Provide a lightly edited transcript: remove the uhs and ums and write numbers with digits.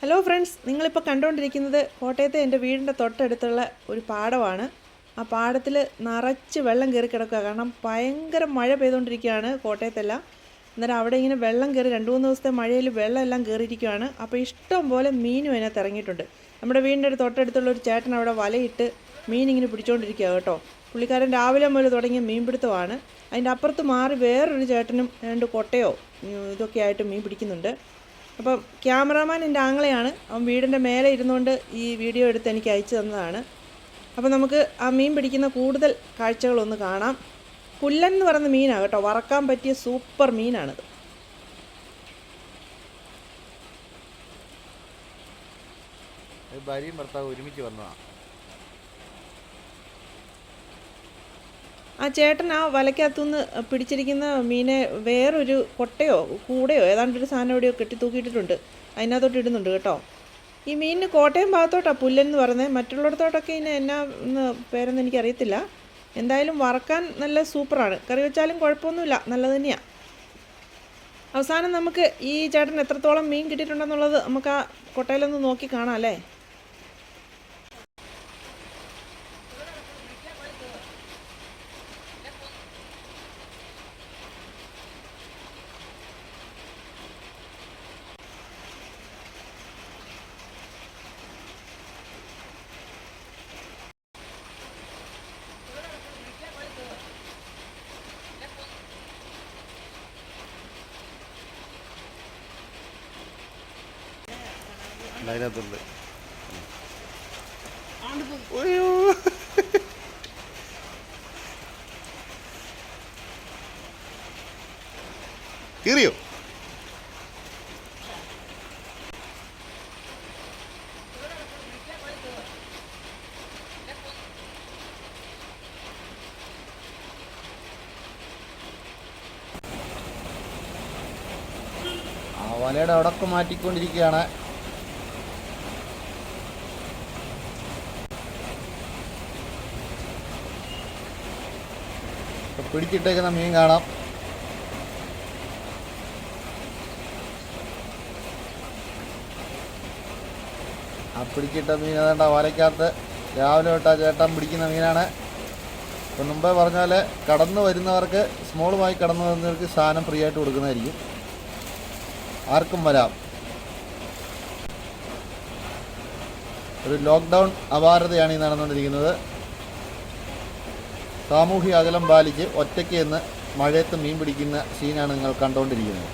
Hello friends, നിങ്ങളിപ്പോൾ കണ്ടുകൊണ്ടിരിക്കുന്നത് കോട്ടയത്തെ എൻ്റെ വീടിൻ്റെ തൊട്ടടുത്തുള്ള ഒരു പാടമാണ്. ആ പാടത്തിൽ നിറച്ച് വെള്ളം കയറി കിടക്കുക. കാരണം ഭയങ്കര മഴ പെയ്തുകൊണ്ടിരിക്കുകയാണ് കോട്ടയത്തെല്ലാം. അന്നേരം അവിടെ ഇങ്ങനെ വെള്ളം കയറി 2-3 ദിവസത്തെ മഴയിൽ വെള്ളം എല്ലാം കയറിയിരിക്കുകയാണ്. അപ്പോൾ ഇഷ്ടം പോലെ മീനും അതിനകത്ത് ഇറങ്ങിയിട്ടുണ്ട്. നമ്മുടെ വീടിൻ്റെ തൊട്ടടുത്തുള്ള ഒരു ചേട്ടൻ അവിടെ വലയിട്ട് മീൻ ഇങ്ങനെ പിടിച്ചുകൊണ്ടിരിക്കുക കേട്ടോ. പുള്ളിക്കാരൻ രാവിലെ മുതൽ തുടങ്ങിയ മീൻപിടുത്തമാണ്. അതിൻ്റെ അപ്പുറത്ത് മാറി വേറൊരു ചേട്ടനും 2 കൊട്ടയോ ഇതൊക്കെ ആയിട്ട് മീൻ പിടിക്കുന്നുണ്ട്. അപ്പം ക്യാമറാമാൻ എൻ്റെ ആങ്ങളെയാണ്. അവൻ വീടിൻ്റെ മേലെ ഇരുന്നുകൊണ്ട് ഈ വീഡിയോ എടുത്ത് എനിക്ക് അയച്ചു തന്നതാണ്. അപ്പോൾ നമുക്ക് ആ മീൻ പിടിക്കുന്ന കൂടുതൽ കാഴ്ചകളൊന്ന് കാണാം. പുല്ലൻ എന്ന് പറയുന്ന മീനാണ് കേട്ടോ, വറക്കാൻ പറ്റിയ സൂപ്പർ മീനാണിത്. ഭാര്യയും ഭർത്താവ് ഒരുമിച്ച് വന്നതാണ്. ആ ചേട്ടൻ ആ വലയ്ക്കകത്തുനിന്ന് പിടിച്ചിരിക്കുന്ന മീനെ വേറൊരു കൊട്ടയോ കൂടയോ ഏതാണ്ടൊരു സാധനം എവിടെയോ കെട്ടി തൂക്കിയിട്ടിട്ടുണ്ട്. അതിനകത്തോട്ട് ഇടുന്നുണ്ട് കേട്ടോ. ഈ മീനിന് കോട്ടയം ഭാഗത്തോട്ടാണ് പുല്ലൻ എന്ന് പറയുന്നത്. മറ്റുള്ളിടത്തോട്ടൊക്കെ ഇതിന് എന്നാ പേരെന്ന് എനിക്കറിയത്തില്ല. എന്തായാലും വറക്കാൻ നല്ല സൂപ്പറാണ്. കറി വെച്ചാലും കുഴപ്പമൊന്നുമില്ല, നല്ലത് തന്നെയാണ്. അവസാനം നമുക്ക് ഈ ചേട്ടൻ എത്രത്തോളം മീൻ കിട്ടിയിട്ടുണ്ടെന്നുള്ളത് നമുക്ക് ആ കൊട്ടയിലൊന്ന് നോക്കി കാണാം അല്ലേ. അതിനകത്തുണ്ട്. കീറിയോ? ആ വലയുടെ അടക്കം മാറ്റിക്കൊണ്ടിരിക്കുകയാണ്. പിടിച്ചിട്ടേക്കുന്ന മീൻ കാണാം. ആ പിടിച്ചിട്ട മീൻ അതേണ്ട വലയ്ക്കകത്ത് രാവിലെ തൊട്ട് ചേട്ടൻ പിടിക്കുന്ന മീനാണ്. ഇപ്പം മുമ്പേ പറഞ്ഞാൽ കടന്നു വരുന്നവർക്ക്, സ്മോളുമായി കടന്നു വരുന്നവർക്ക് സാധനം ഫ്രീ ആയിട്ട് കൊടുക്കുന്നതായിരിക്കും. ആർക്കും വരാം. ഒരു ലോക്ക്ഡൗൺ അപാരതയാണ് ഈ നടന്നുകൊണ്ടിരിക്കുന്നത്. സാമൂഹിക അകലം പാലിച്ച് ഒറ്റയ്ക്ക് നിന്ന് മഴയത്ത് മീൻ പിടിക്കുന്ന സീനാണ് നിങ്ങൾ കണ്ടുകൊണ്ടിരിക്കുന്നത്.